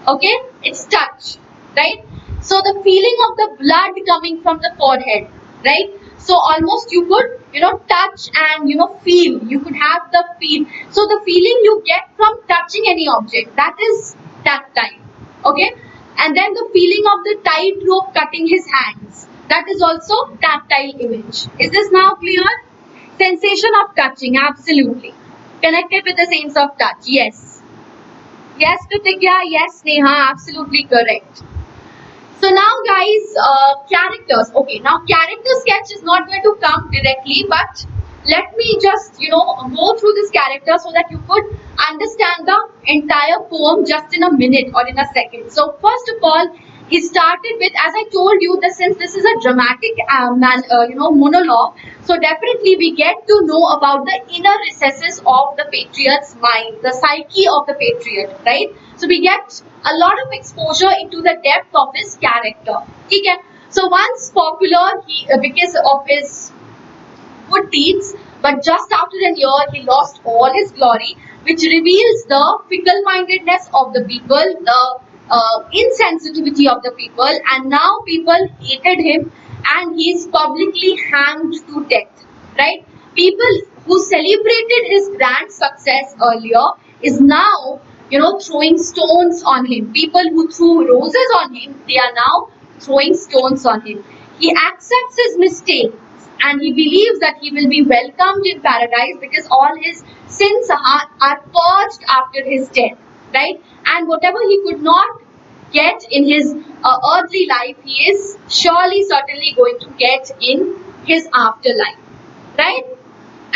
Okay, it's touch, right? So the feeling of the blood coming from the forehead, right? So almost you could, touch and, feel. You could have the feel. So the feeling you get from touching any object, that is tactile. Okay. And then the feeling of the tightrope cutting his hands. That is also tactile image. Is this now clear? Sensation of touching, absolutely. Connected with the sense of touch, yes. Yes, Kritikya, yes, Neha, absolutely correct. So now guys, characters. Okay, now character sketch is not going to come directly, but let me just, go through this character so that you could understand the entire poem just in a minute or in a second. So first of all, He started with, as I told you, that since this is a dramatic monologue, so definitely we get to know about the inner recesses of the patriot's mind, the psyche of the patriot, right? So we get a lot of exposure into the depth of his character. Okay? So once popular, he because of his good deeds, but just after a year he lost all his glory, which reveals the fickle-mindedness of the people, the insensitivity of the people, and now people hated him and he is publicly hanged to death, right? People who celebrated his grand success earlier is now, throwing stones on him. People who threw roses on him, they are now throwing stones on him. He accepts his mistake and he believes that he will be welcomed in paradise because all his sins are purged after his death, right? And whatever he could not get in his earthly life, he is surely, certainly going to get in his afterlife, right?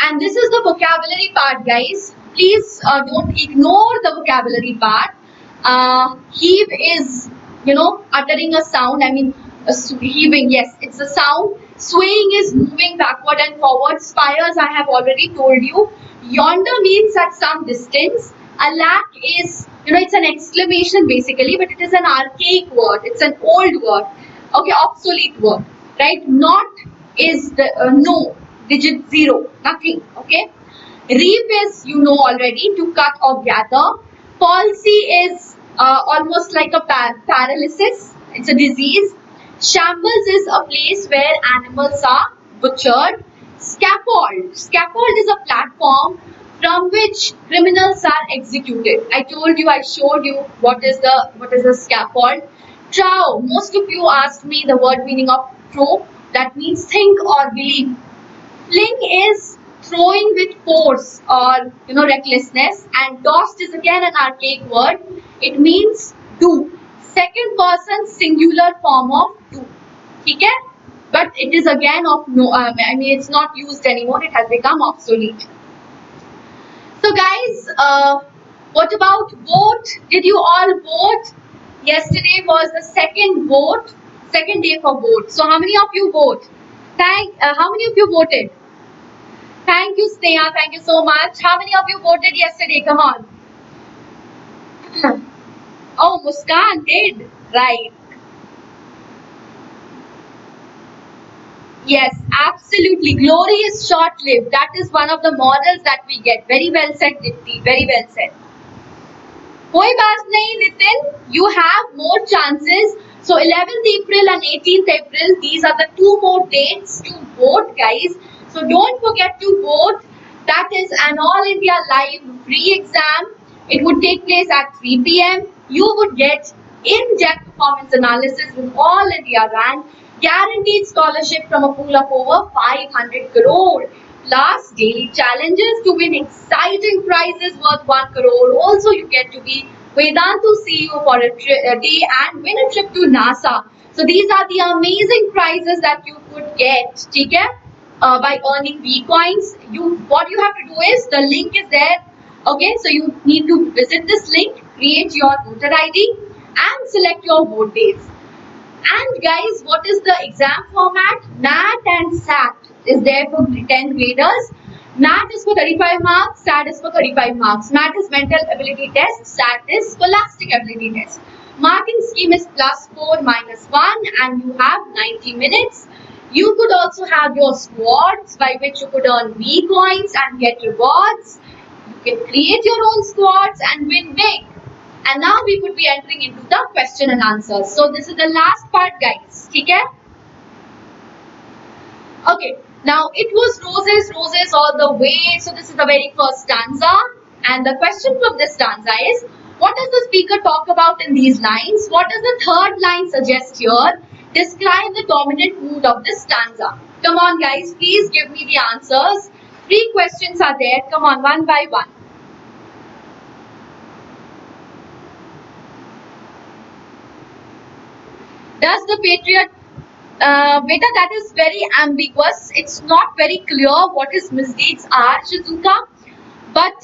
And this is the vocabulary part, guys. Please don't ignore the vocabulary part. Heave is, uttering a sound. I mean, heaving, yes, it's a sound. Swaying is moving backward and forward. Spires, I have already told you. Yonder means at some distance. Alack is, it's an exclamation basically, but it is an archaic word. It's an old word. Okay, obsolete word, right? Not is the no, digit 0, nothing. Okay. Reap is, already, to cut or gather. Palsy is almost like a paralysis. It's a disease. Shambles is a place where animals are butchered. Scaffold. Scaffold is a platform from which criminals are executed. I told you, I showed you what is the scaffold. Trove. Most of you asked me the word meaning of trove. That means think or believe. Fling is throwing with force or recklessness, and tossed is again an archaic word. It means do. Second person singular form of do. Okay? But it is again of no. It's not used anymore. It has become obsolete. So guys, what about vote? Did you all vote? Yesterday was the second day for vote. So how many of you vote? How many of you voted? Thank you, Sneha. Thank you so much. How many of you voted yesterday? Come on. Oh, Muskan did. Right. Yes, absolutely. Glory is short-lived. That is one of the models that we get. Very well said, Dipti. Very well said. कोई बात नहीं, Nitin. You have more chances. So 11th April and 18th April, these are the 2 more dates to vote, guys. So don't forget to vote. That is an all India live free exam. It would take place at 3 p.m. You would get in-depth performance analysis with all India rank, guaranteed scholarship from a pool of over 500 crore. Plus daily challenges to win exciting prizes worth 1 crore. Also, you get to be Vedantu CEO for a day and win a trip to NASA. So these are the amazing prizes that you could get. Okay? By earning V coins. What you have to do is, the link is there. Okay, so you need to visit this link, create your voter ID and select your vote days. And guys, what is the exam format? NAT and SAT is there for 10 graders. NAT is for 35 marks, SAT is for 35 marks. NAT is mental ability test, SAT is scholastic ability test. Marking scheme is +4 -1 and you have 90 minutes. You could also have your squads by which you could earn V coins and get rewards. You can create your own squads and win big. And now we would be entering into the question and answers. So this is the last part, guys. Okay? Okay. Now it was roses, roses all the way. So this is the very first stanza. And the question from this stanza is, what does the speaker talk about in these lines? What does the third line suggest here? Describe the dominant mood of this stanza. Come on, guys. Please give me the answers. 3 questions are there. Come on, one by one. Does the Patriot, Beta, that is very ambiguous. It's not very clear what his misdeeds are, Shizuka. But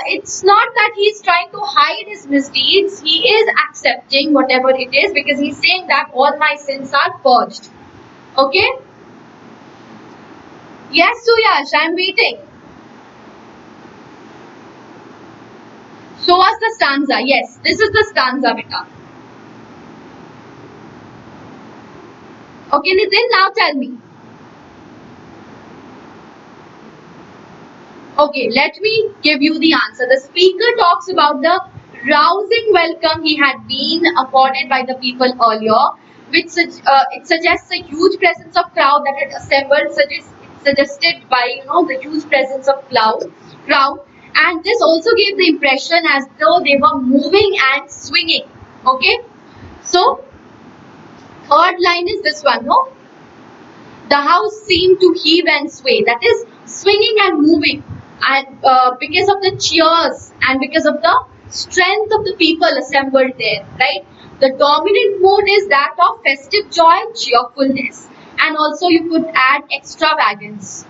it's not that he's trying to hide his misdeeds. He is accepting whatever it is because he's saying that all my sins are purged. Okay? Yes, Suyash, I'm waiting. Show us the stanza. Yes, this is the stanza, beta. Okay, Nitin, now tell me. Okay, let me give you the answer. The speaker talks about the rousing welcome he had been accorded by the people earlier, which it suggests a huge presence of crowd that had assembled, suggested by the huge presence of crowd, and this also gave the impression as though they were moving and swinging. Okay, so third line is this one, no? The house seemed to heave and sway, that is swinging and moving, and because of the cheers and because of the strength of the people assembled there, right? The dominant mood is that of festive joy, cheerfulness, and also you could add extravagance.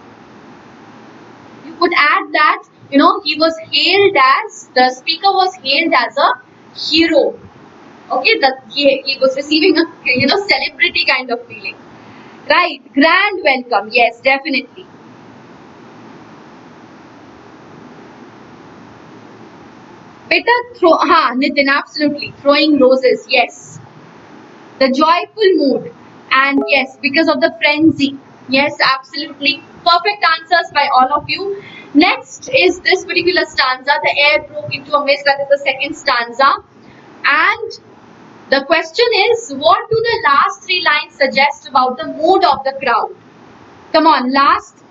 You could add that he was hailed as, the speaker was hailed as a hero. Okay, that he was receiving a celebrity kind of feeling. Right, grand welcome. Yes, definitely. Better Nitin, absolutely. Throwing roses. Yes. The joyful mood. And yes, because of the frenzy. Yes, absolutely. Perfect answers by all of you. Next is this particular stanza. The air broke into a mist. That is the second stanza. And the question is, what do the last three lines suggest about the mood of the crowd? Come on, last.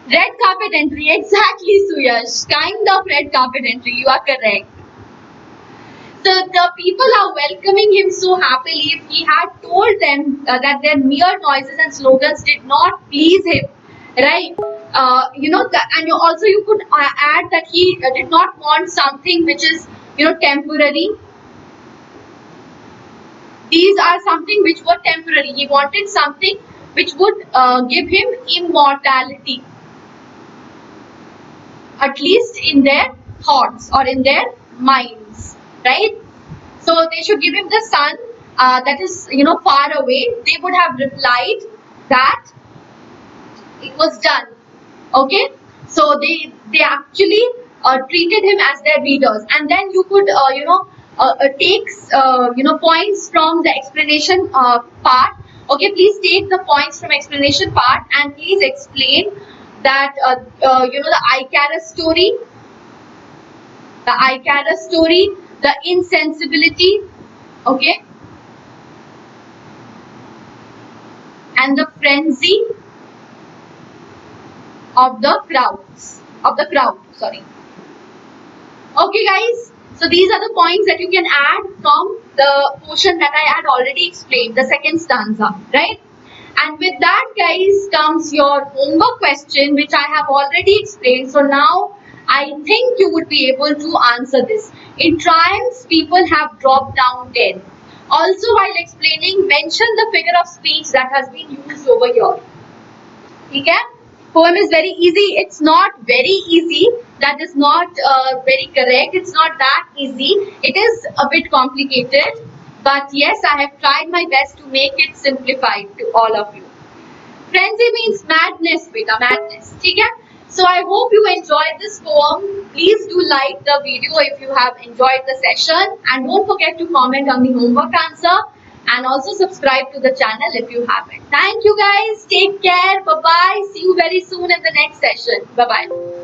Red carpet entry. Exactly, Suyash. Kind of red carpet entry. You are correct. So the people are welcoming him so happily. If he had told them that their mere noises and slogans did not please him, right? And also you could add that he did not want something which is temporary. These are something which were temporary. He wanted something which would give him immortality, at least in their thoughts or in their minds, right? So they should give him the sun that is far away. They would have replied that it was done. Okay, so they actually treated him as their readers, and then you could takes points from the explanation part. Okay, please take the points from explanation part and please explain that the Icarus story, the insensibility, okay, and the frenzy of the crowd. Sorry. Okay, guys. So these are the points that you can add from the portion that I had already explained, the second stanza, right? And with that, guys, comes your homework question, which I have already explained. So now I think you would be able to answer this. In triumphs, people have dropped down dead. Also, while explaining, mention the figure of speech that has been used over here. Okay? Poem is very easy. It's not very easy. That is not very correct. It's not that easy. It is a bit complicated. But yes, I have tried my best to make it simplified to all of you. Frenzy means madness, beta, madness. Okay? So I hope you enjoyed this poem. Please do like the video if you have enjoyed the session. And don't forget to comment on the homework answer. And also subscribe to the channel if you haven't. Thank you guys. Take care. Bye-bye. See you very soon in the next session. Bye-bye.